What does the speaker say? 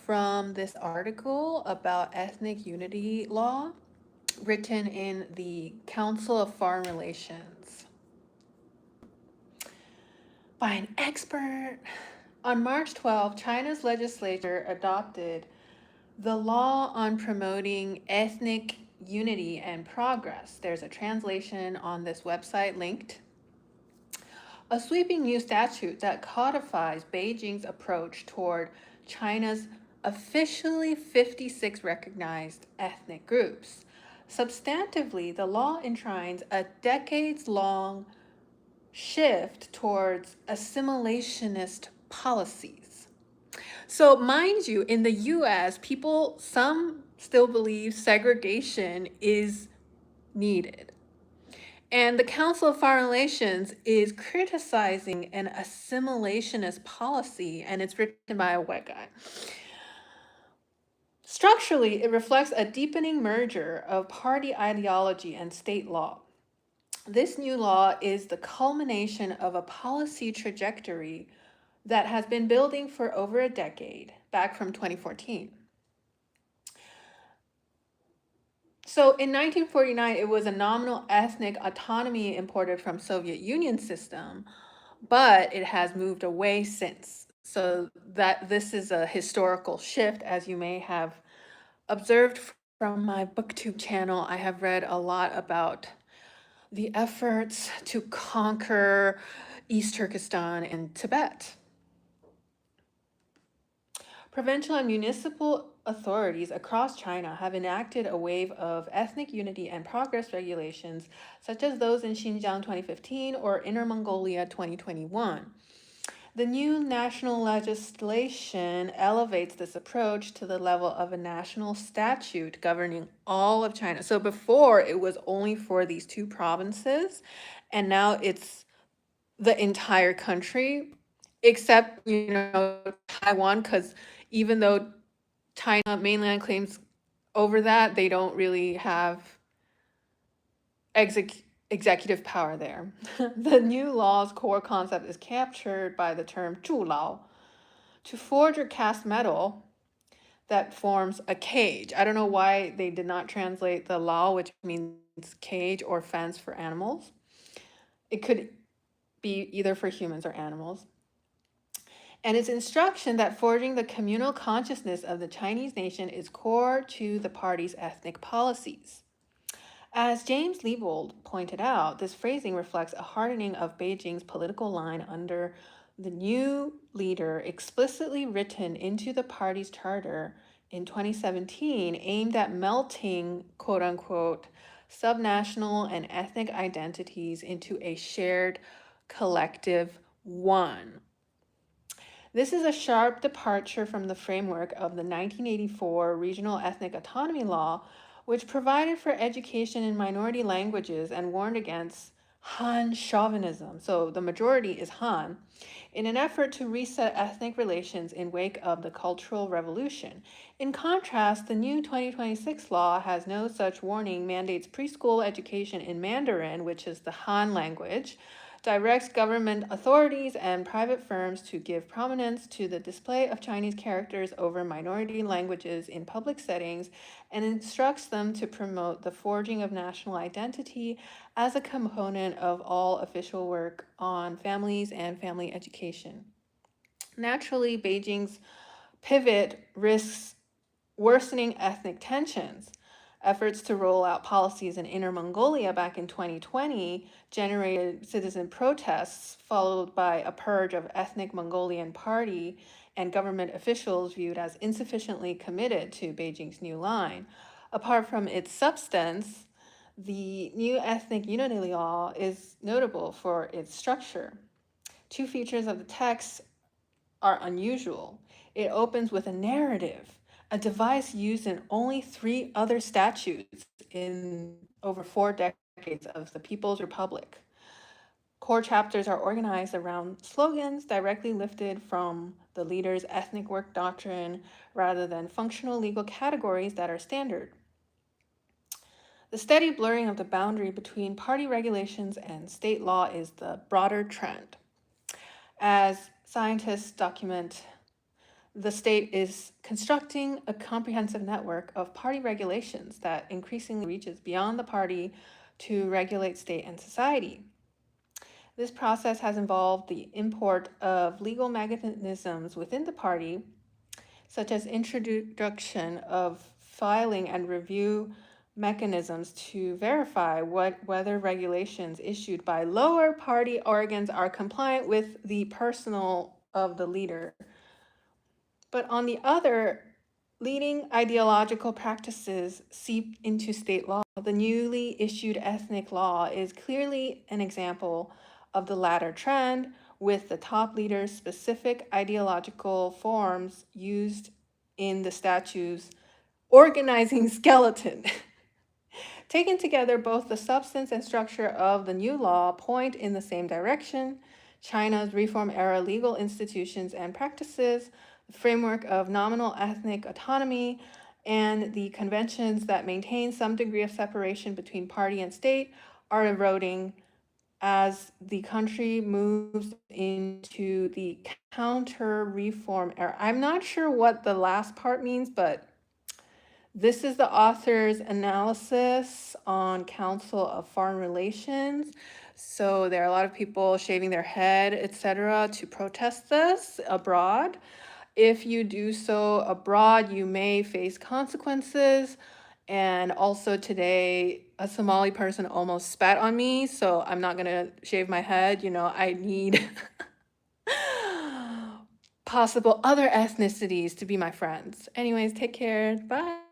from this article about ethnic unity law written in the Council of Foreign Relations by an expert. On March 12, China's legislature adopted the law on promoting ethnic unity and progress. There's a translation on this website linked. A sweeping new statute that codifies Beijing's approach toward China's officially 56 recognized ethnic groups. Substantively, the law enshrines a decades long shift towards assimilationist policies. So, mind you, in the US, some still believe segregation is needed. And the Council of Foreign Relations is criticizing an assimilationist policy, and it's written by a white guy. Structurally, it reflects a deepening merger of party ideology and state law. This new law is the culmination of a policy trajectory that has been building for over a decade, back from 2014. So in 1949, it was a nominal ethnic autonomy imported from Soviet Union system, but it has moved away since. So that this is a historical shift, as you may have observed from my booktube channel. I have read a lot about the efforts to conquer East Turkestan and Tibet. Provincial and municipal authorities across China have enacted a wave of ethnic unity and progress regulations, such as those in Xinjiang 2015 or Inner Mongolia 2021. The new national legislation elevates this approach to the level of a national statute governing all of China. So before it was only for these two provinces, and now it's the entire country, except, Taiwan, because even though China mainland claims over that, they don't really have executive power there. The new law's core concept is captured by the term 筑牢, to forge or cast metal that forms a cage. I don't know why they did not translate the lao, which means cage or fence for animals. It could be either for humans or animals. And its instruction that forging the communal consciousness of the Chinese nation is core to the party's ethnic policies. As James Liebold pointed out, this phrasing reflects a hardening of Beijing's political line under the new leader, explicitly written into the party's charter in 2017, aimed at melting, quote unquote, subnational and ethnic identities into a shared collective one. This is a sharp departure from the framework of the 1984 Regional Ethnic Autonomy Law, which provided for education in minority languages and warned against Han chauvinism, so the majority is Han, in an effort to reset ethnic relations in wake of the Cultural Revolution. In contrast, the new 2026 law has no such warning, mandates preschool education in Mandarin, which is the Han language, directs government authorities and private firms to give prominence to the display of Chinese characters over minority languages in public settings, and instructs them to promote the forging of national identity as a component of all official work on families and family education. Naturally, Beijing's pivot risks worsening ethnic tensions. Efforts to roll out policies in Inner Mongolia back in 2020 generated citizen protests, followed by a purge of ethnic Mongolian party and government officials viewed as insufficiently committed to Beijing's new line. Apart from its substance, the new ethnic unity law is notable for its structure. Two features of the text are unusual. It opens with a narrative, a device used in only 3 other statutes in over 4 decades of the People's Republic. Core chapters are organized around slogans directly lifted from the leader's ethnic work doctrine rather than functional legal categories that are standard. The steady blurring of the boundary between party regulations and state law is the broader trend. As scientists document, the state is constructing a comprehensive network of party regulations that increasingly reaches beyond the party to regulate state and society. This process has involved the import of legal mechanisms within the party, such as introduction of filing and review mechanisms to verify whether regulations issued by lower party organs are compliant with the personal of the leader. But on the other, leading ideological practices seep into state law. The newly issued ethnic law is clearly an example of the latter trend, with the top leaders' specific ideological forms used in the statute's organizing skeleton. Taken together, both the substance and structure of the new law point in the same direction. China's reform era legal institutions and practices, the framework of nominal ethnic autonomy, and the conventions that maintain some degree of separation between party and state are eroding as the country moves into the counter reform era. I'm not sure what the last part means, but this is the author's analysis on Council of Foreign Relations. So there are a lot of people shaving their head, etc., to protest this abroad. If you do so abroad, you may face consequences. And also today, a Somali person almost spat on me, so I'm not gonna shave my head. You know, I need possible other ethnicities to be my friends. Anyways, take care. Bye.